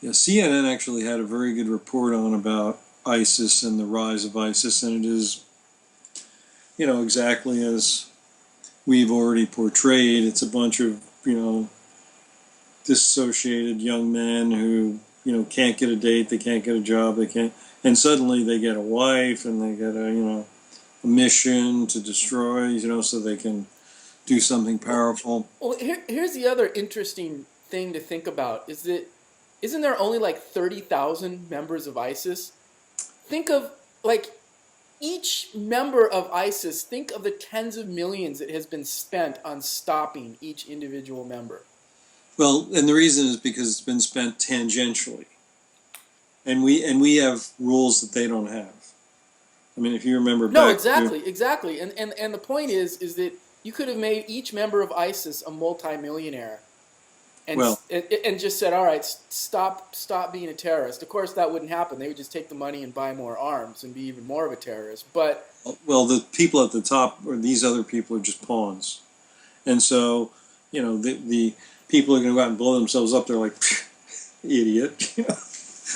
Yeah, CNN actually had a very good report on about ISIS and the rise of ISIS, and it is, exactly as we've already portrayed. It's a bunch of, disassociated young men who, can't get a date, they can't get a job, they can't, and suddenly they get a wife and they get a mission to destroy, so they can do something Well, powerful. here's the other interesting thing to think about is that isn't there only like 30,000 members of ISIS? Think of like each member of ISIS, think of the tens of millions that has been spent on stopping each individual member. Well, and the reason is because it's been spent tangentially, and we have rules that they don't have. I mean, if you remember No, back to, exactly, exactly. And the point is that you could have made each member of ISIS a multimillionaire and well, and just said, "All right, stop being a terrorist." Of course, that wouldn't happen. They would just take the money and buy more arms and be even more of a terrorist. But the people at the top or these other people are just pawns, and so the people are going to go out and blow themselves up. They're like, idiot,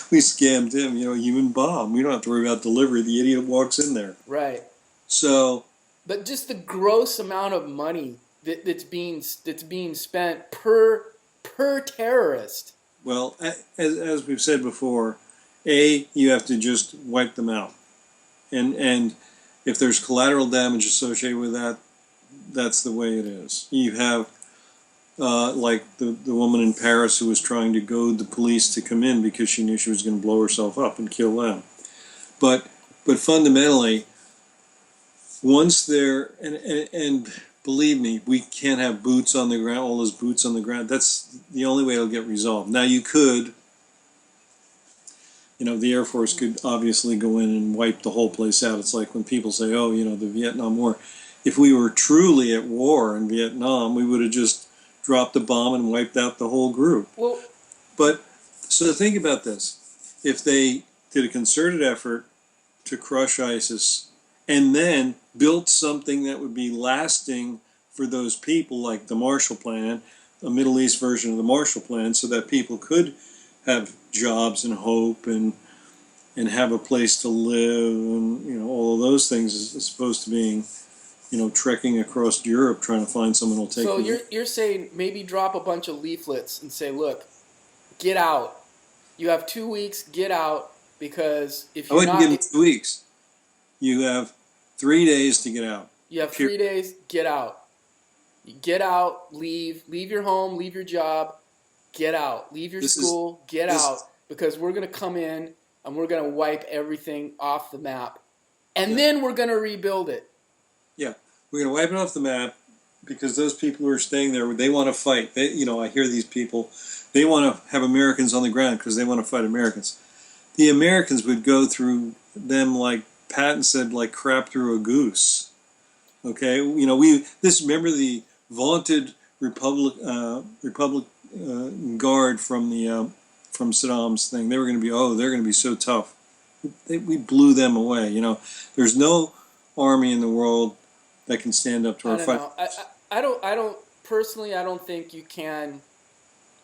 we scammed him, human bomb. We don't have to worry about delivery. The idiot walks in there. right, So, but just the gross amount of money that's being spent per terrorist. well, as we've said before, you have to just wipe them out, and if there's collateral damage associated with that, that's the way it is. You have like the woman in Paris who was trying to goad the police to come in because she knew she was going to blow herself up and kill them. But fundamentally, once they're and believe me, we can't have boots on the ground. All those boots on the ground. That's the only way it'll get resolved. Now you could, the Air Force could obviously go in and wipe the whole place out. It's like when people say, "Oh, the Vietnam War." If we were truly at war in Vietnam, we would have just dropped a bomb and wiped out the whole group. Well, But so think about this: if they did a concerted effort to crush ISIS and then built something that would be lasting for those people, like the Marshall Plan, a Middle East version of the Marshall Plan, so that people could have jobs and hope and have a place to live and all of those things as opposed to being trekking across Europe trying to find someone who'll take so you. you're saying maybe drop a bunch of leaflets and say, "Look, get out. You have 2 weeks. Get out because if I you're wouldn't give not, them 2 weeks. You have 3 days to get out. you have Period. 3 days. Get out. Get out. Leave your home. Leave your job. Get out. Leave your This is school. Get this. out because we're gonna come in and we're gonna wipe everything off the map, and Yeah, then we're gonna rebuild it." yeah. We're gonna wipe it off the map because those people who are staying there, they want to fight. I hear these people. They want to have Americans on the ground because they want to fight Americans. The Americans would go through them like Patton said, like crap through a goose. Okay, we this remember the vaunted Republic Guard from the from Saddam's thing. They were going to be they're going to be so tough. We blew them away. There's no army in the world that can stand up to I our don't fight. know. I don't personally. I don't think you can.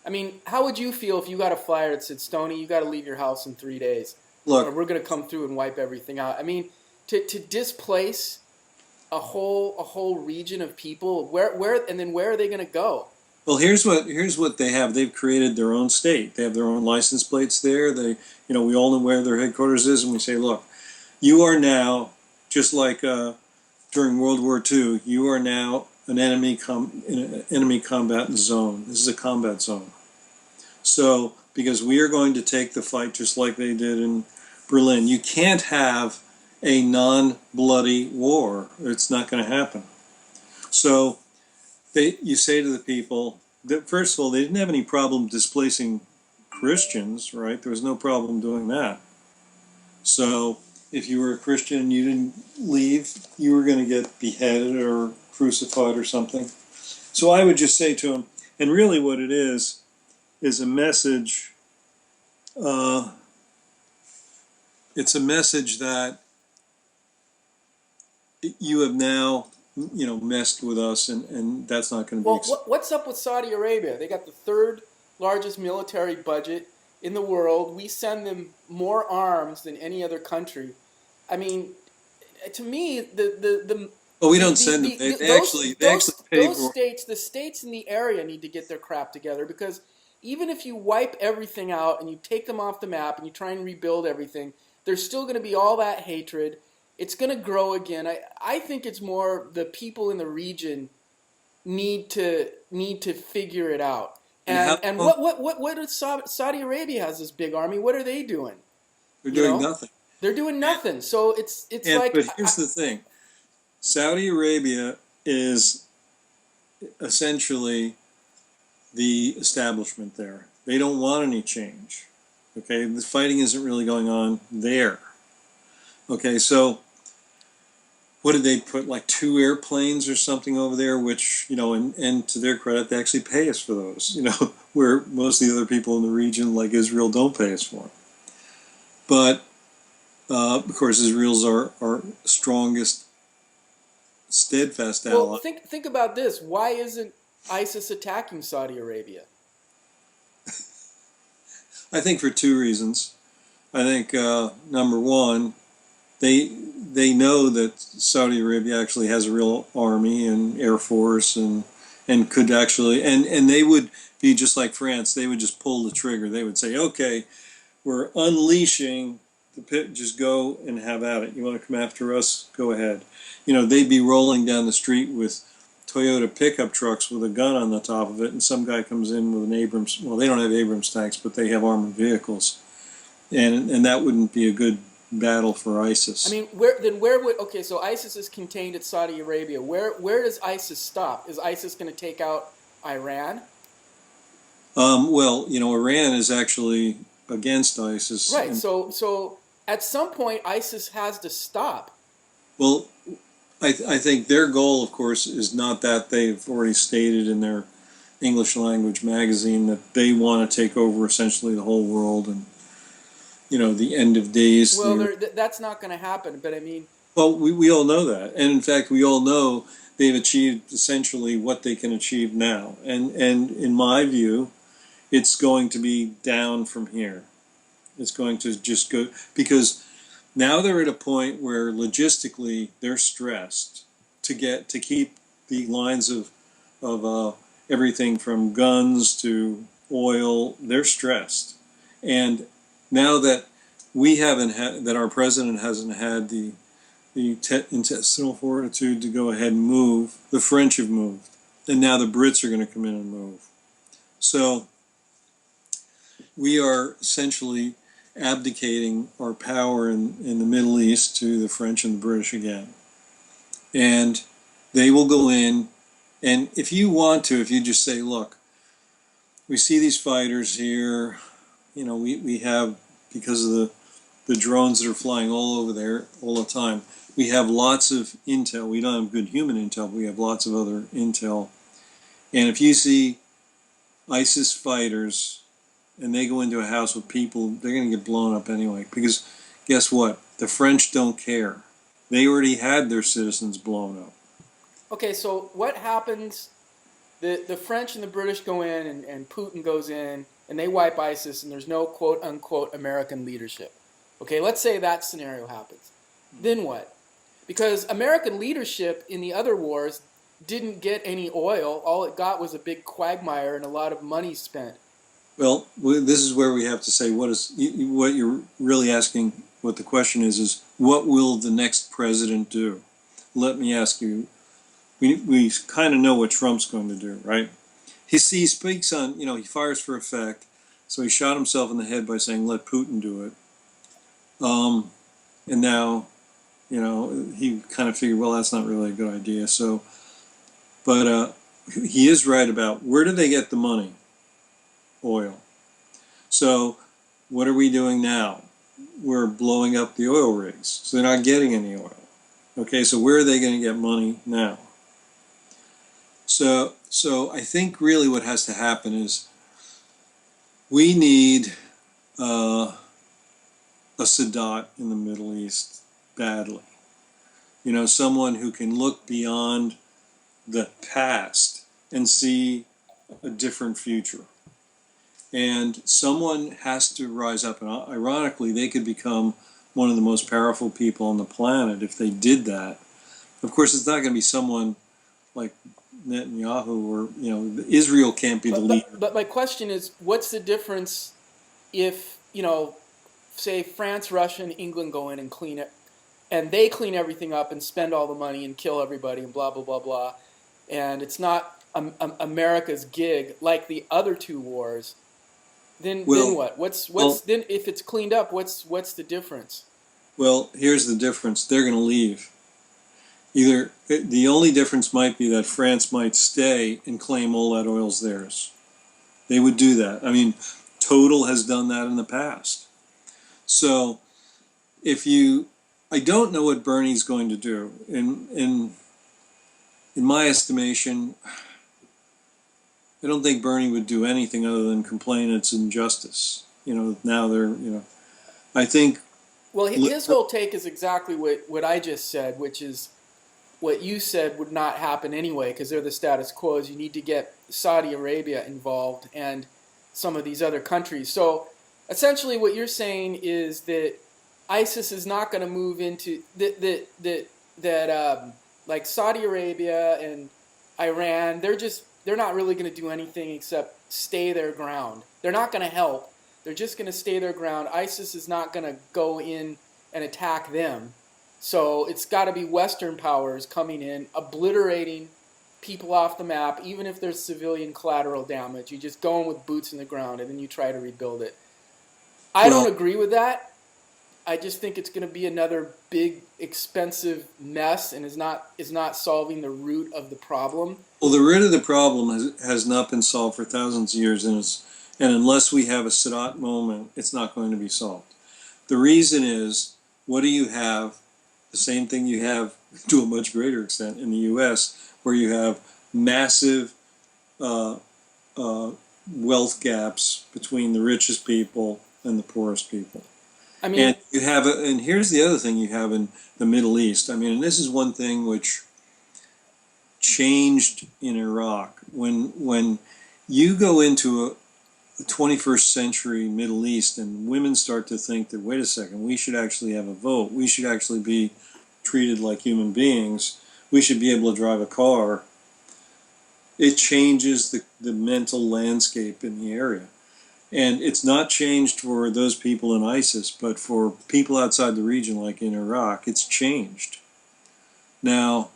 I mean, how would you feel if you got a flyer that said, "Stoney, you got to leave your house in 3 days, or Look, we're going to come through and wipe everything out"? I mean, to displace a whole region of people, where are they going to go? well, here's what they have. They've created their own state. They have their own license plates there. We all know where their headquarters is, and we say, look, you are now just like during World War II. You are now in an enemy combat zone. This is a combat zone. So because we are going to take the fight just like they did in Berlin, you can't have a non-bloody war. It's not going to happen. So you say to the people that first of all they didn't have any problem displacing Christians, right? There was no problem doing that. So if you were a Christian and you didn't leave, you were going to get beheaded or crucified or something. So I would just say to them, and really what it is a message. Uh, it's a message that you have now, messed with us, and that's not going to be. Well, what's up with Saudi Arabia? They got the third largest military budget. in the world. We send them more arms than any other country. I mean, to me, But we don't send them. They actually pay those for. states, the states in the area, need to get their crap together, because even if you wipe everything out and you take them off the map and you try and rebuild everything, there's still going to be all that hatred. It's going to grow again. I think it's more the people in the region need to figure it out. And how And what is Saudi Arabia has this big army? What are they doing? they're You doing know, nothing. they're doing nothing. So it's And like but here's the thing: Saudi Arabia is essentially the establishment there. They don't want any change. Okay, the fighting isn't really going on there. Okay, so what did they put, like 2 airplanes or something over there? Which, and to their credit, they actually pay us for those. Where most of the other people in the region, like Israel, don't pay us for them. But of course, Israel's our strongest, steadfast ally. well, think about this. Why isn't ISIS attacking Saudi Arabia? I think for 2 reasons. I think number one, they know that Saudi Arabia actually has a real army and air force and could actually and they would be just like France. They would just pull the trigger. They would say, okay, we're unleashing the pit. Just go and have at it. You want to come after us? Go ahead. They'd be rolling down the street with Toyota pickup trucks with a gun on the top of it, and some guy comes in with an Abrams. Well, they don't have Abrams tanks, but they have armored vehicles, and that wouldn't be a good battle for ISIS. I mean, where would okay? So ISIS is contained at Saudi Arabia. Where does ISIS stop? Is ISIS going to take out Iran? Well, Iran is actually against ISIS. Right. So at some point, ISIS has to stop. Well, I think their goal, of course, is not that. They've already stated in their English language magazine that they want to take over essentially the whole world, and the end of days. Well, that's not going to happen. But I mean, well, we all know that, and in fact, we all know they've achieved essentially what they can achieve now, and in my view, it's going to be down from here. It's going to just go, because now they're at a point where logistically they're stressed to keep the lines of everything from guns to oil. They're stressed, and now that that our president hasn't had the intestinal fortitude to go ahead and move, the French have moved, and now the Brits are going to come in and move. So we are essentially abdicating our power in the Middle East to the French and the British again. And they will go in, and if you just say, look, we see these fighters here, we have, because of the drones that are flying all over there all the time, we have lots of intel. We don't have good human intel, but we have lots of other intel. And if you see ISIS fighters and they go into a house with people, they're going to get blown up anyway. Because guess what? The French don't care. They already had their citizens blown up. okay, so what happens? The French and the British go in, and Putin goes in, and they wipe ISIS, and there's no quote unquote American leadership. Okay, let's say that scenario happens. Then what? Because American leadership in the other wars didn't get any oil. All it got was a big quagmire and a lot of money spent. Well, this is where we have to say what you're really asking. What the question is what will the next president do? Let me ask you. We kind of know what Trump's going to do, right? He speaks on, he fires for effect. So he shot himself in the head by saying, let Putin do it. And now, he kind of figured, well, that's not really a good idea. So, but he is right about where do they get the money? Oil. So what are we doing now? We're blowing up the oil rigs. So they're not getting any oil. Okay, so where are they going to get money now? So I think really what has to happen is we need a Sadat in the Middle East badly. Someone who can look beyond the past and see a different future. And someone has to rise up. And ironically, they could become one of the most powerful people on the planet if they did that. Of course, it's not going to be someone like Netanyahu, or Israel can't be the But, leader. but my question is, what's the difference if, say France, Russia, and England go in and clean it, and they clean everything up and spend all the money and kill everybody and blah, blah, blah, blah, and it's not America's gig like the other two wars, then Well, what? What's well, then if it's cleaned up, what's the difference? well. Here's the difference. They're going to leave. Either the only difference might be that France might stay and claim all that oil's theirs. They would do that. I mean, Total has done that in the past. So I don't know what Bernie's going to do. In my estimation, I don't think Bernie would do anything other than complain it's injustice. Now I think. Well, his whole take is exactly what I just said, which is what you said would not happen anyway because they're the status quo. Is you need to get Saudi Arabia involved and some of these other countries. So essentially what you're saying is that ISIS is not going to move into like Saudi Arabia and Iran. They're not really going to do anything except stay their ground. They're not going to help. They're just going to stay their ground. ISIS is not going to go in and attack them. So it's got to be Western powers coming in, obliterating people off the map, even if there's civilian collateral damage. You just go in with boots in the ground and then you try to rebuild it. I don't agree with that. I just think it's going to be another big, expensive mess and is not solving the root of the problem. Well, the root of the problem has not been solved for thousands of years, and unless we have a Sadat moment, it's not going to be solved. The reason is, what do you have? The same thing you have to a much greater extent in the U.S., where you have massive wealth gaps between the richest people and the poorest people. I mean, And here's the other thing you have in the Middle East. I mean, and this is one thing which changed in Iraq. When you go into the 21st century Middle East and women start to think that, wait a second, we should actually have a vote. We should actually be treated like human beings. We should be able to drive a car. It changes the mental landscape in the area. And it's not changed for those people in ISIS, but for people outside the region, like in Iraq, it's changed. Now,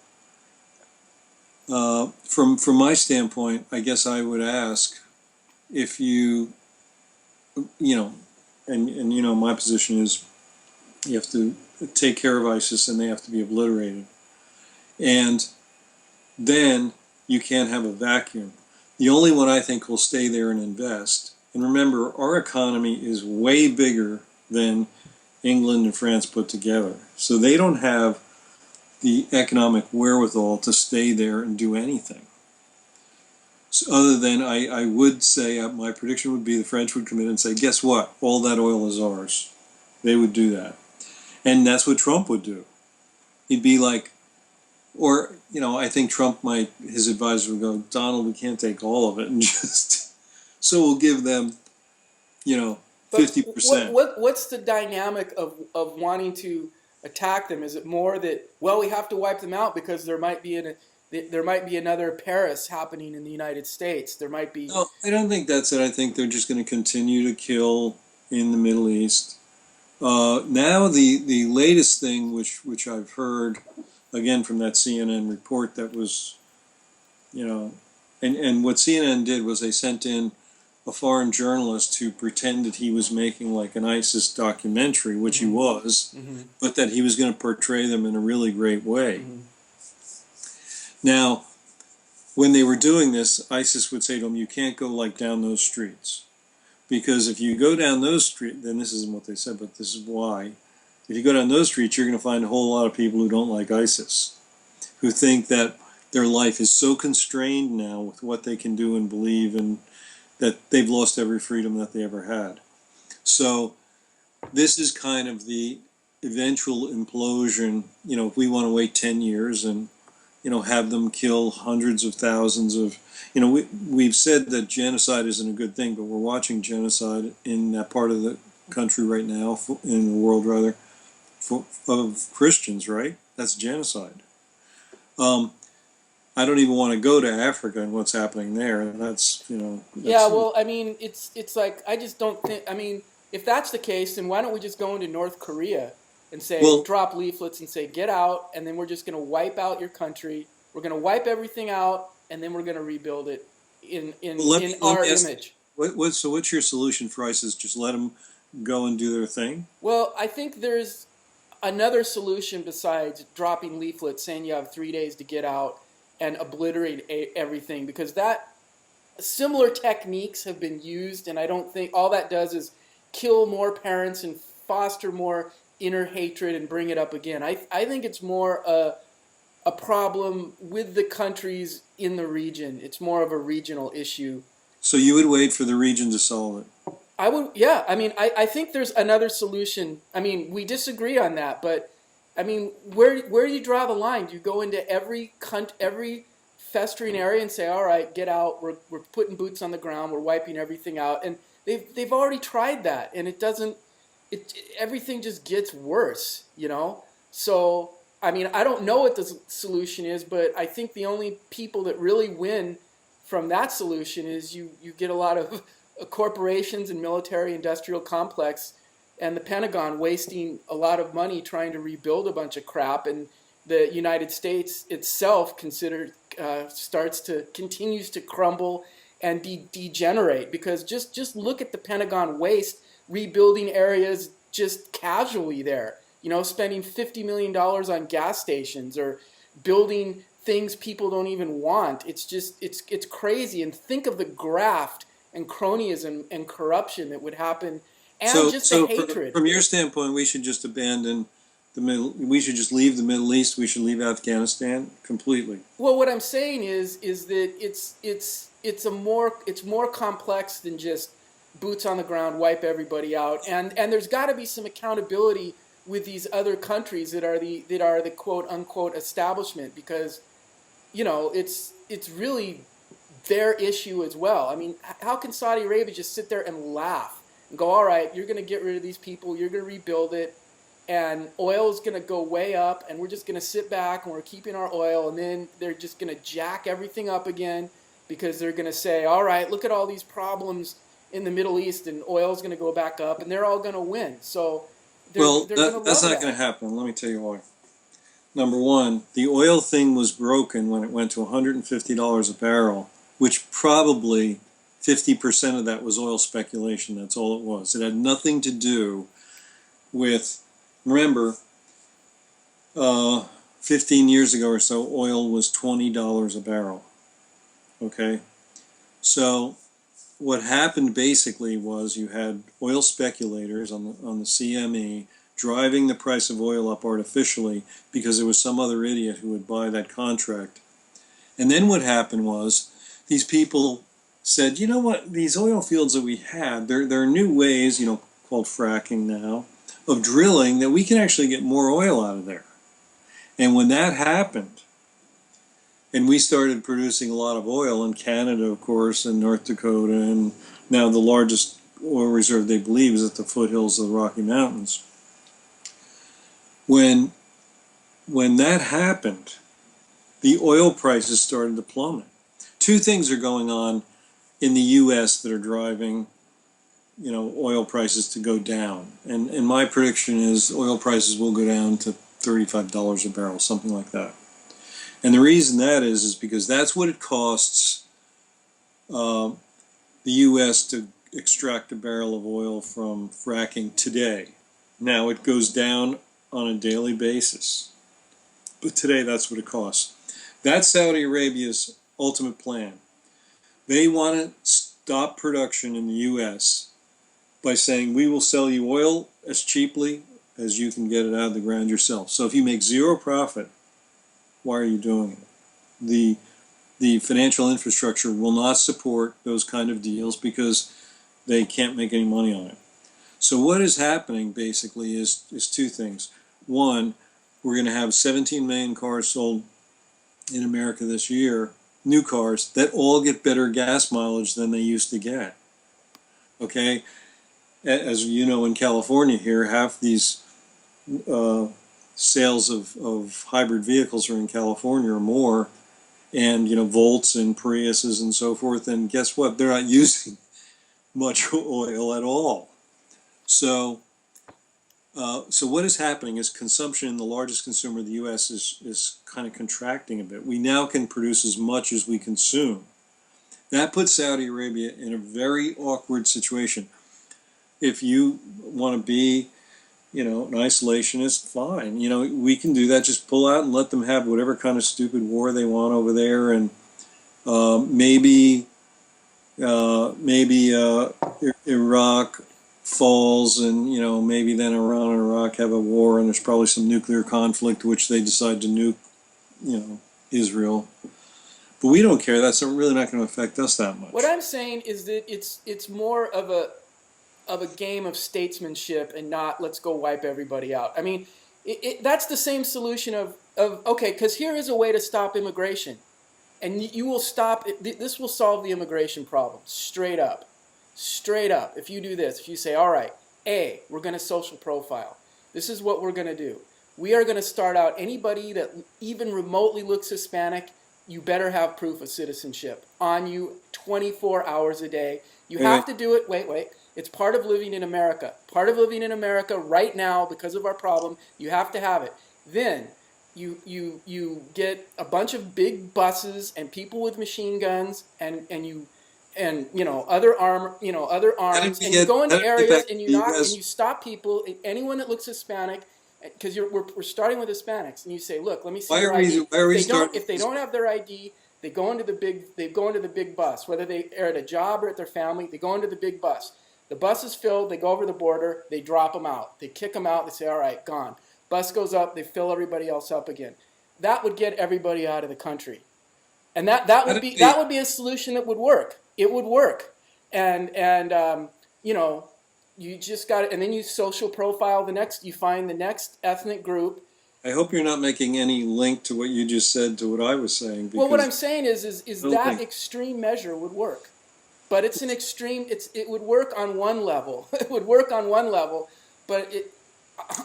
from my standpoint, I guess I would ask if my position is you have to take care of ISIS and they have to be obliterated. And then you can't have a vacuum. The only one I think will stay there and invest. And remember, our economy is way bigger than England and France put together. So they don't have the economic wherewithal to stay there and do anything. So other than I would say, my prediction would be the French would come in and say, guess what? All that oil is ours. They would do that. And that's what Trump would do. He'd be like, or, I think his advisor would go, Donald, we can't take all of it and just, so we'll give them, 50%. What's the dynamic of wanting to attack them? Is it more that, well, we have to wipe them out because there might be another Paris happening in the United States. There might be. No, I don't think that's it. I think they're just going to continue to kill in the Middle East. Now the latest thing, which I've heard, again from that CNN report that was, and what CNN did was they sent in a foreign journalist to pretend that he was making like an ISIS documentary, which he was, but that he was going to portray them in a really great way. Now, when they were doing this, ISIS would say to them, you can't go like down those streets. Because if you go down those streets, then this isn't what they said, but this is why. If you go down those streets, you're going to find a whole lot of people who don't like ISIS, who think that their life is so constrained now with what they can do and believe, and that they've lost every freedom that they ever had. So this is kind of the eventual implosion. If we want to wait 10 years and have them kill hundreds of thousands of, we've said that genocide isn't a good thing, but we're watching genocide in that part of the country right now, in the world rather, of Christians, right? That's genocide. I don't even want to go to Africa and what's happening there. That's, Yeah, well, I mean, it's like I just don't think. I mean, if that's the case, then why don't we just go into North Korea and say well, drop leaflets and say get out, and then we're just going to wipe out your country. We're going to wipe everything out, and then we're going to rebuild it in our image. So what's your solution for ISIS? Just let them go and do their thing? Well, I think there's another solution besides dropping leaflets saying you have 3 days to get out and obliterate everything, because that similar techniques have been used, and I don't think all that does is kill more parents and foster more inner hatred and bring it up again. I think it's more a problem with the countries in the region. It's more of a regional issue. So you would wait for the region to solve it? I would, yeah. I mean, I think there's another solution. I mean, we disagree on that, but I mean, where do you draw the line? Do you go into every festering area and say, all right, get out, we're putting boots on the ground, we're wiping everything out? And they've already tried that, and everything just gets worse, So, I mean, I don't know what the solution is, but I think the only people that really win from that solution is you get a lot of corporations and military industrial complex and the Pentagon wasting a lot of money trying to rebuild a bunch of crap, and the United States itself continues to crumble and degenerate, because just look at the Pentagon waste rebuilding areas just casually there, spending $50 million on gas stations or building things people don't even want. It's crazy. And think of the graft and cronyism and corruption that would happen, and the hatred. From your standpoint, we should just abandon we should just leave the Middle East. We should leave Afghanistan completely. Well, what I'm saying is that it's more complex than just boots on the ground, wipe everybody out, and there's got to be some accountability with these other countries that are the quote unquote establishment, because it's really their issue as well. I mean, how can Saudi Arabia just sit there and laugh and go, all right, you're going to get rid of these people, you're going to rebuild it, and oil is going to go way up, and we're just going to sit back and we're keeping our oil, and then they're just going to jack everything up again because they're going to say, all right, look at all these problems in the Middle East, and oil's going to go back up, and they're all going to win. So that's not going to happen. Let me tell you why. Number one, the oil thing was broken when it went to $150 a barrel, which probably 50% of that was oil speculation. That's all it was. It had nothing to do with, remember, 15 years ago or so, oil was $20 a barrel. Okay? So what happened basically was you had oil speculators on the CME driving the price of oil up artificially because there was some other idiot who would buy that contract. And then what happened was these people said, you know what, these oil fields that we had, there are new ways, called fracking now, of drilling that we can actually get more oil out of there. And when that happened, and we started producing a lot of oil in Canada, of course, and North Dakota, and now the largest oil reserve they believe is at the foothills of the Rocky Mountains. When that happened, the oil prices started to plummet. Two things are going on in the U.S. that are driving, oil prices to go down. And my prediction is oil prices will go down to $35 a barrel, something like that. And the reason that is because that's what it costs the U.S. to extract a barrel of oil from fracking today. Now it goes down on a daily basis, but today that's what it costs. That's Saudi Arabia's ultimate plan. They want to stop production in the U.S. by saying, we will sell you oil as cheaply as you can get it out of the ground yourself. So if you make zero profit, why are you doing it? The financial infrastructure will not support those kind of deals because they can't make any money on it. So what is happening basically is two things. One, we're going to have 17 million cars sold in America this year, new cars, that all get better gas mileage than they used to get. Okay? As you know, in California here, half these uh, sales of hybrid vehicles are in California or more, and Volts and Priuses and so forth. And guess what? They're not using much oil at all. So, so what is happening is consumption in the largest consumer of the U.S. is kind of contracting a bit. We now can produce as much as we consume. That puts Saudi Arabia in a very awkward situation. If you want to be, an isolationist, fine. We can do that. Just pull out and let them have whatever kind of stupid war they want over there, and maybe Iraq falls, and maybe then Iran and Iraq have a war, and there's probably some nuclear conflict, which they decide to nuke, Israel. But we don't care. That's really not going to affect us that much. What I'm saying is that it's more of a game of statesmanship and not let's go wipe everybody out. I mean, that's the same solution of okay, because here is a way to stop immigration, and you will stop it. This will solve the immigration problem straight up. If you do this, if you say, all right, we're going to social profile. This is what we're going to do. We are going to start out anybody that even remotely looks Hispanic, you better have proof of citizenship on you 24 hours a day. You have to do it. Wait. It's part of living in America. Part of living in America right now, because of our problem, you have to have it. Then you get a bunch of big buses and people with machine guns and other arms, and you go into areas and you stop people, anyone that looks Hispanic, because we're starting with Hispanics, and you say, look, let me see your ID. If they don't have their ID, they go into the big bus, whether they are at a job or at their family. They go into the big bus. The bus is filled. They go over the border. They drop them out. They kick them out. They say, all right, gone. Bus goes up. They fill everybody else up again. That would get everybody out of the country, and that would be a solution that would work. It would work, and you just got it, and then you social profile you find the next ethnic group. I hope you're not making any link to what you just said to what I was saying. Well, what I'm saying is that extreme measure would work, but it's an extreme. It would work on one level. It would work on one level, but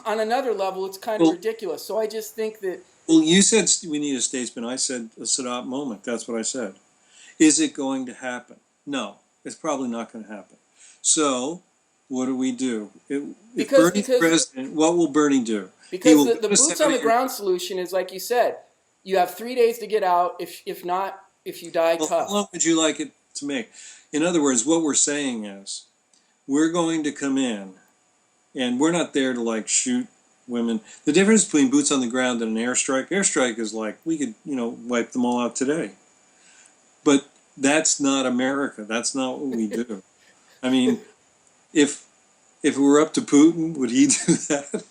on another level, it's kind of ridiculous. So I just think that. Well, you said we need a statesman. I said a Sadat moment. That's what I said. Is it going to happen? No, it's probably not going to happen. So, what do we do? If Bernie's president, what will Bernie do? Because the boots on the ground solution is, like you said, you have 3 days to get out. If not, if you die tough. How long would you like it to make? In other words, what we're saying is, we're going to come in, and we're not there to shoot women. The difference between boots on the ground and an airstrike is like we could wipe them all out today. But that's not America. That's not what we do. I mean, if it were up to Putin, would he do that?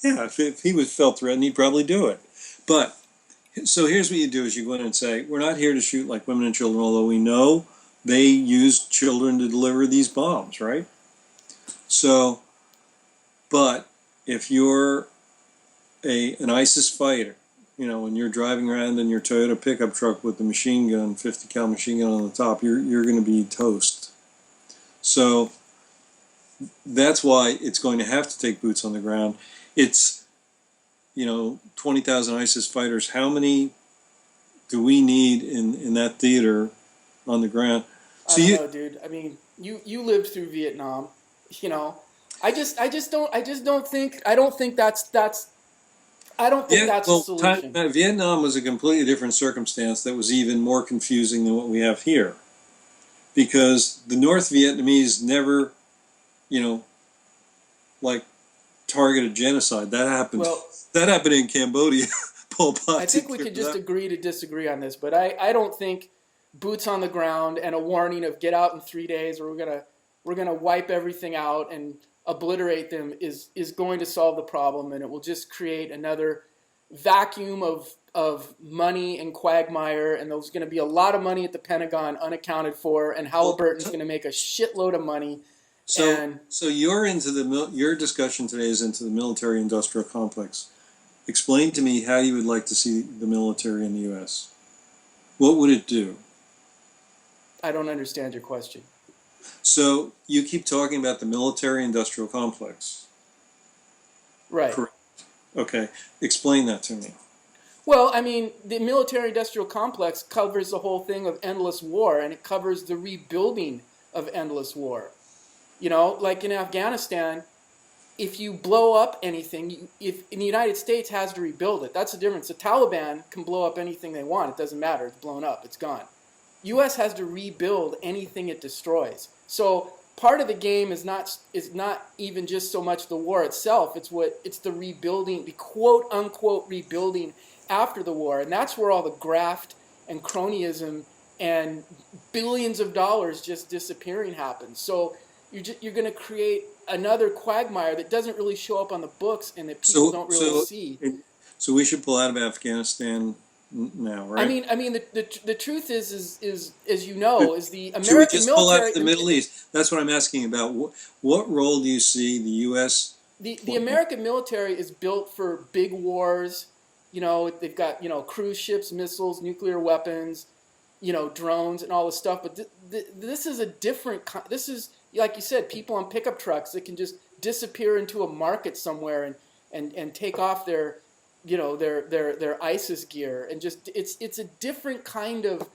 Yeah, if he felt threatened, he'd probably do it. But, so here's what you do is you go in and say, we're not here to shoot like women and children, although we know they used children to deliver these bombs, right? So, but if you're an ISIS fighter, when you're driving around in your Toyota pickup truck with the machine gun, 50 cal machine gun on the top, you're going to be toast. So that's why it's going to have to take boots on the ground. It's 20,000 ISIS fighters. How many do we need in that theater on the ground? I don't know, dude. I mean, you lived through Vietnam. I don't think that's a solution. Vietnam was a completely different circumstance that was even more confusing than what we have here. Because the North Vietnamese never, targeted genocide. That happened. Well, that happened in Cambodia. Pol Pot. I think we could just agree to disagree on this, but I don't think boots on the ground and a warning of get out in 3 days, or we're gonna wipe everything out and obliterate them is going to solve the problem, and it will just create another vacuum of money and quagmire, and there's going to be a lot of money at the Pentagon unaccounted for, and Halliburton's going to make a shitload of money. So you're into your discussion today is into the military-industrial complex. Explain to me how you would like to see the military in the U.S. What would it do? I don't understand your question. So you keep talking about the military-industrial complex. Right. Correct. Okay. Explain that to me. Well, I mean, the military-industrial complex covers the whole thing of endless war, and it covers the rebuilding of endless war. You know, like in Afghanistan, if you blow up anything, if the United States has to rebuild it, that's the difference. The Taliban can blow up anything they want. It doesn't matter. It's blown up. It's gone. U.S. has to rebuild anything it destroys. So part of the game is not even just so much the war itself. It's the rebuilding, the quote unquote rebuilding after the war, and that's where all the graft and cronyism and billions of dollars just disappearing happens. So you're going to create another quagmire that doesn't really show up on the books and that people don't really see. So we should pull out of Afghanistan now, right? I mean, the truth is as you know, is the American Should we just pull out military. of the Middle East? That's what I'm asking about. What role do you see the U.S. The American military is built for big wars. You know, they've got, you know, cruise ships, missiles, nuclear weapons, you know, drones and all this stuff. But this is a different. This is, like you said, people on pickup trucks that can just disappear into a market somewhere and take off their, you know, their ISIS gear and just it's a different kind of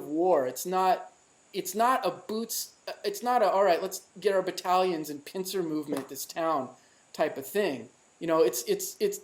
war. It's not a boots. It's not a all right. Let's get our battalions and pincer movement this town type of thing. You know, it's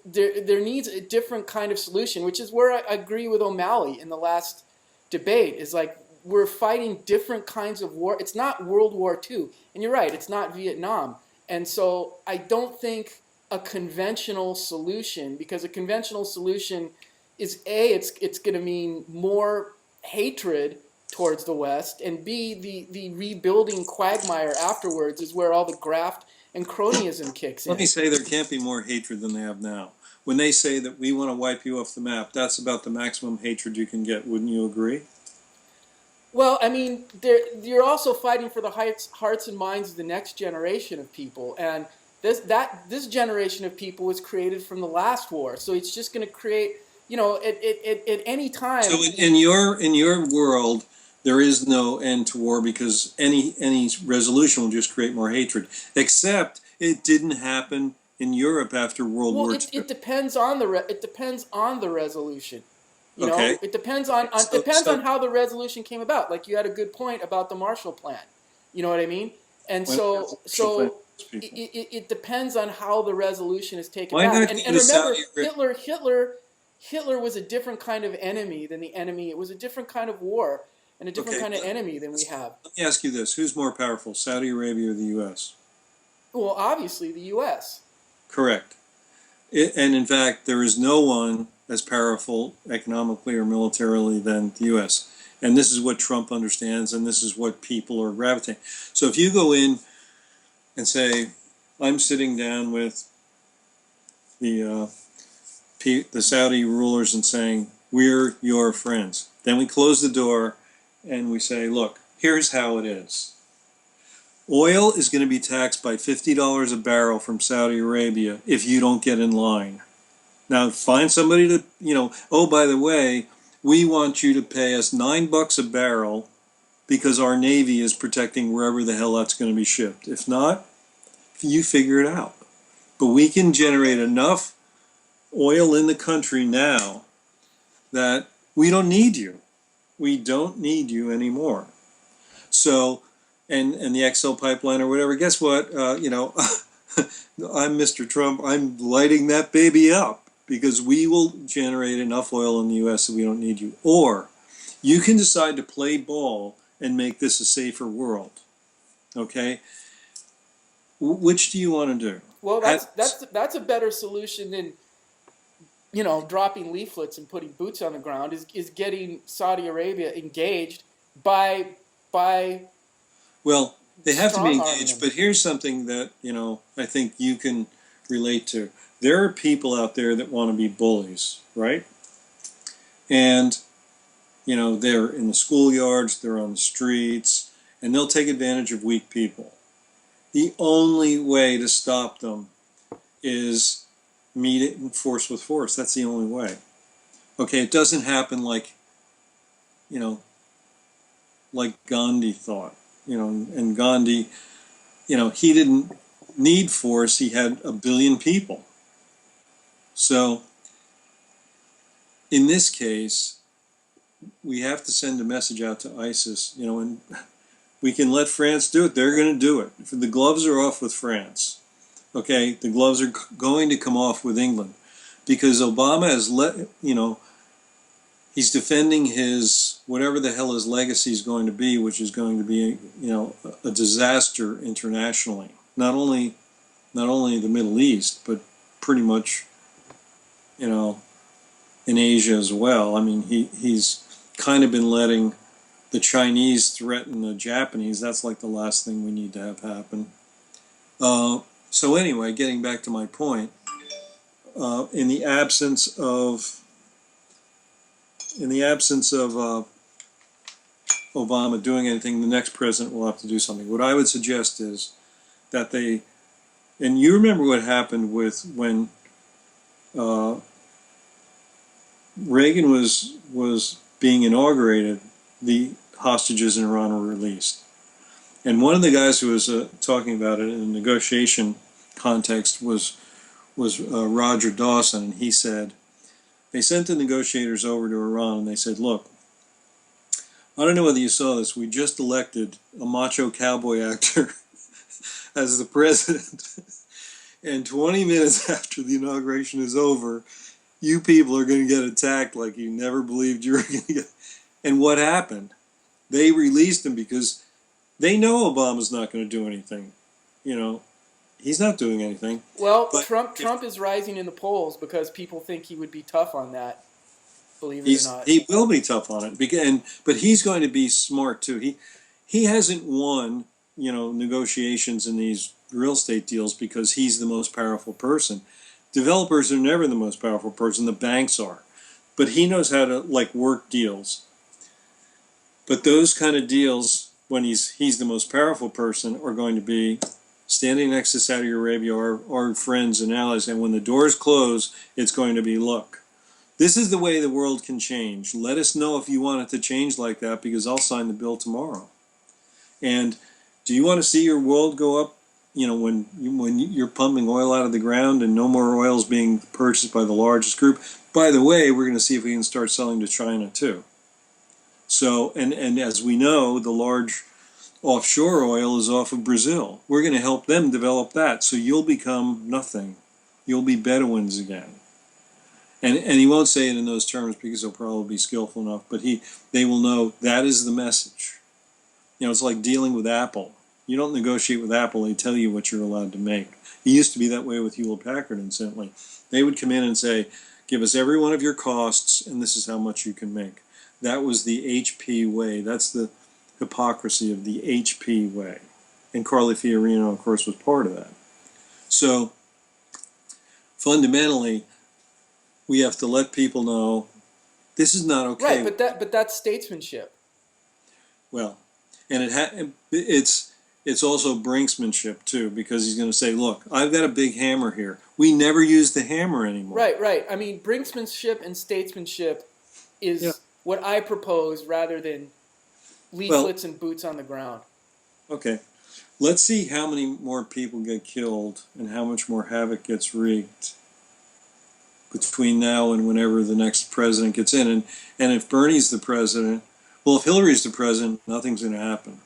there needs a different kind of solution, which is where I agree with O'Malley in the last debate. Is like we're fighting different kinds of war. It's not World War II, and you're right. It's not Vietnam, and so I don't think a conventional solution, because a conventional solution is it's going to mean more hatred towards the West, and B, the rebuilding quagmire afterwards is where all the graft and cronyism kicks in. Let me say there can't be more hatred than they have now. When they say that we want to wipe you off the map, that's about the maximum hatred you can get. Wouldn't you agree? Well, I mean, you're also fighting for the hearts and minds of the next generation of people, and this generation of people was created from the last war. So it's just going to create, you know, at any time. So in your world, there is no end to war because any resolution will just create more hatred. Except it didn't happen in Europe after World War II. It depends on the resolution. You know, Okay. it depends on how the resolution came about. Like you had a good point about the Marshall Plan. You know what I mean? And it depends on how the resolution is taken back. And remember, Hitler was a different kind of enemy than the enemy. It was a different kind of war and a different kind of enemy than we have. Let me ask you this: who's more powerful, Saudi Arabia or the U.S.? Well, obviously the U.S. Correct. And in fact, there is no one as powerful economically or militarily than the U.S. And this is what Trump understands, and this is what people are gravitating. So if you go in and say, I'm sitting down with the Saudi rulers and saying, we're your friends. Then we close the door and we say, look, here's how it is. Oil is going to be taxed by $50 a barrel from Saudi Arabia if you don't get in line. Now find somebody to, oh, by the way, we want you to pay us $9 a barrel because our Navy is protecting wherever the hell that's going to be shipped. If not, you figure it out. But we can generate enough oil in the country now that we don't need you. We don't need you anymore. So, and the XL pipeline or whatever, guess what? I'm Mr. Trump. I'm lighting that baby up because we will generate enough oil in the U.S. that we don't need you. Or you can decide to play ball and make this a safer world. Okay? Which do you want to do? Well, that's a better solution than dropping leaflets and putting boots on the ground. Is getting Saudi Arabia engaged by. Well, they have to be engaged, but here's something that I think you can relate to. There are people out there that want to be bullies, right? And they're in the schoolyards, they're on the streets, and they'll take advantage of weak people. The only way to stop them is meet it in force with force. That's the only way. Okay, it doesn't happen like, you know, like Gandhi thought. And Gandhi, he didn't need force. He had a billion people. So in this case, we have to send a message out to ISIS, and we can let France do it. They're going to do it. The gloves are off with France. Okay, the gloves are going to come off with England because Obama has he's defending his, whatever the hell his legacy is going to be, which is going to be, a disaster internationally. Not only the Middle East, but pretty much, in Asia as well. I mean, he's kind of been letting the Chinese threaten the Japanese. That's like the last thing we need to have happen. So anyway, getting back to my point, in the absence of Obama doing anything, the next president will have to do something. What I would suggest is that and you remember what happened when Reagan was being inaugurated, the hostages in Iran were released. And one of the guys who was talking about it in a negotiation context was Roger Dawson, and he said, they sent the negotiators over to Iran and they said, look, I don't know whether you saw this, we just elected a macho cowboy actor as the president. And 20 minutes after the inauguration is over, you people are going to get attacked like you never believed you were going to get. And what happened? They released him because they know Obama's not going to do anything. He's not doing anything. Well, Trump is rising in the polls because people think he would be tough on that. Believe it or not, he will be tough on it. But he's going to be smart too. He hasn't won negotiations in these real estate deals because he's the most powerful person. Developers are never the most powerful person. The banks are, but he knows how to work deals. But those kind of deals, when he's the most powerful person, are going to be standing next to Saudi Arabia, our friends and allies, and when the doors close, it's going to be, look, this is the way the world can change. Let us know if you want it to change like that, because I'll sign the bill tomorrow. And do you want to see your world go up? When you're pumping oil out of the ground and no more oil is being purchased by the largest group. By the way, we're going to see if we can start selling to China too. So, and as we know, the large offshore oil is off of Brazil. We're going to help them develop that. So you'll become nothing. You'll be Bedouins again. And he won't say it in those terms because he'll probably be skillful enough, but they will know that is the message. It's like dealing with Apple. You don't negotiate with Apple, they tell you what you're allowed to make. It used to be that way with Hewlett-Packard, incidentally. They would come in and say, give us every one of your costs, and this is how much you can make. That was the HP way. That's the hypocrisy of the HP way. And Carly Fiorina, of course, was part of that. So, fundamentally, we have to let people know this is not okay. Right, but that's statesmanship. Well, and it's also brinksmanship too, because he's going to say, look, I've got a big hammer here. We never use the hammer anymore. Right. I mean, brinksmanship and statesmanship is what I propose rather than leaflets and boots on the ground. Okay. Let's see how many more people get killed and how much more havoc gets wreaked between now and whenever the next president gets in. And if Bernie's the president, well, if Hillary's the president, nothing's going to happen.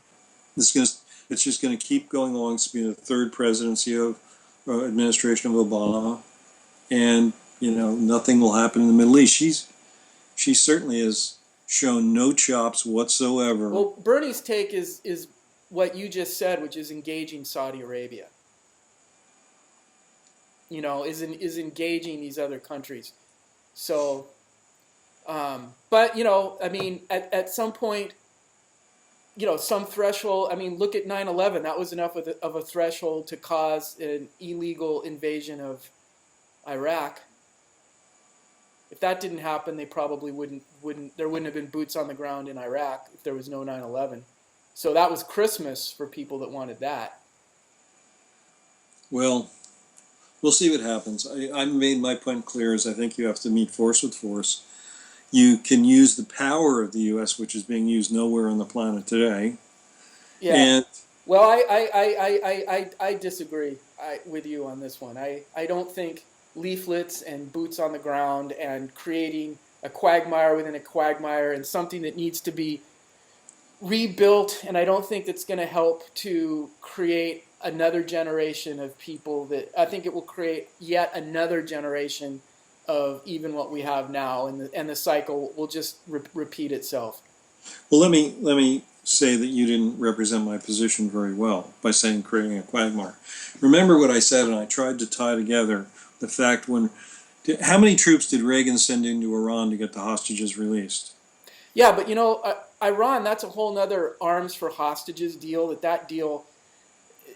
It's just going to keep going along. It's going to be the third presidency of administration of Obama, and nothing will happen in the Middle East. She certainly has shown no chops whatsoever. Well, Bernie's take is what you just said, which is engaging Saudi Arabia. Is engaging these other countries. So, but I mean, at some point, some threshold. I mean, look at 9/11. That was enough of a threshold to cause an illegal invasion of Iraq. If that didn't happen, they probably wouldn't. There wouldn't have been boots on the ground in Iraq if there was no 9/11. So that was Christmas for people that wanted that. Well, We'll see what happens. I made my point clear as I think you have to meet force with force. You can use the power of the U.S., which is being used nowhere on the planet today. Yeah. And Well, I disagree with you on this one. I don't think leaflets and boots on the ground and creating a quagmire within a quagmire and something that needs to be rebuilt, and I don't think that's going to help to create another generation of people that I think it will create yet another generation of even what we have now, and the cycle will just repeat itself. well, let me say that you didn't represent my position very well by saying creating a quagmire. Remember what I said, and I tried to tie together the fact when how many troops did Reagan send into Iran to get the hostages released? Yeah, but Iran, that's a whole nother arms for hostages deal. That deal,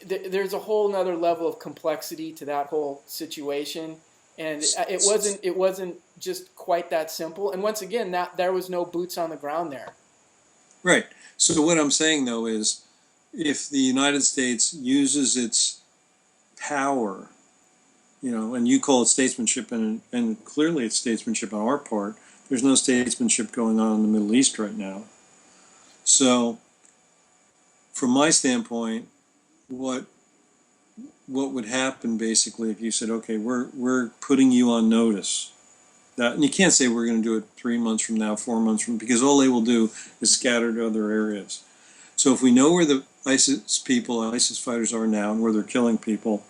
there's a whole nother level of complexity to that whole situation, and it wasn't just quite that simple. And once again, that there was no boots on the ground there. Right. So what I'm saying though is, if the United States uses its power, and you call it statesmanship, and clearly it's statesmanship on our part. There's no statesmanship going on in the Middle East right now. So, from my standpoint, what would happen basically if you said, okay, we're putting you on notice that, and you can't say we're going to do it 3 months from now, 4 months from, because all they will do is scatter to other areas. So if we know where the ISIS fighters are now and where they're killing people,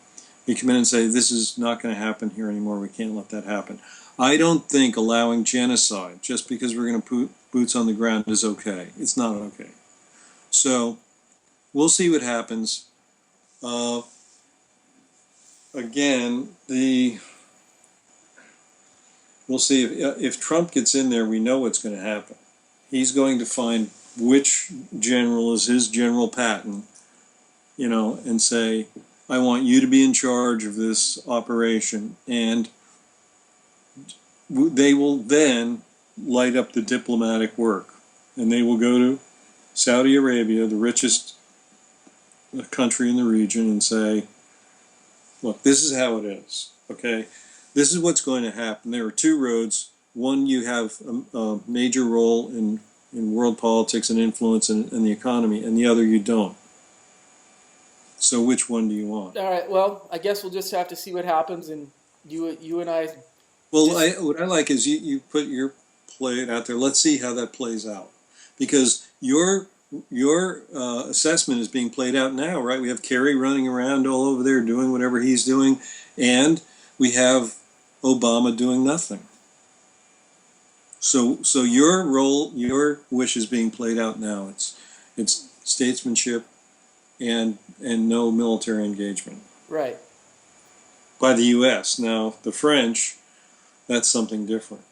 we come in and say, this is not going to happen here anymore. We can't let that happen. I don't think allowing genocide just because we're going to put boots on the ground is okay. It's not okay. So we'll see what happens. Again, we'll see if Trump gets in there. We know what's going to happen. He's going to find which general is his General Patton, and say, I want you to be in charge of this operation, and they will then light up the diplomatic work, and they will go to Saudi Arabia, the richest country in the region, and say, look, this is how it is, okay? This is what's going to happen. There are two roads. One, you have a major role in world politics and influence in the economy, and the other you don't. So which one do you want? All right. Well, I guess we'll just have to see what happens, and you and I. Well, what I like is you put your play out there. Let's see how that plays out, because your assessment is being played out now, right? We have Kerry running around all over there doing whatever he's doing, and we have Obama doing nothing. So your role, your wish is being played out now. It's statesmanship and no military engagement. Right. By the U.S. Now, the French, that's something different.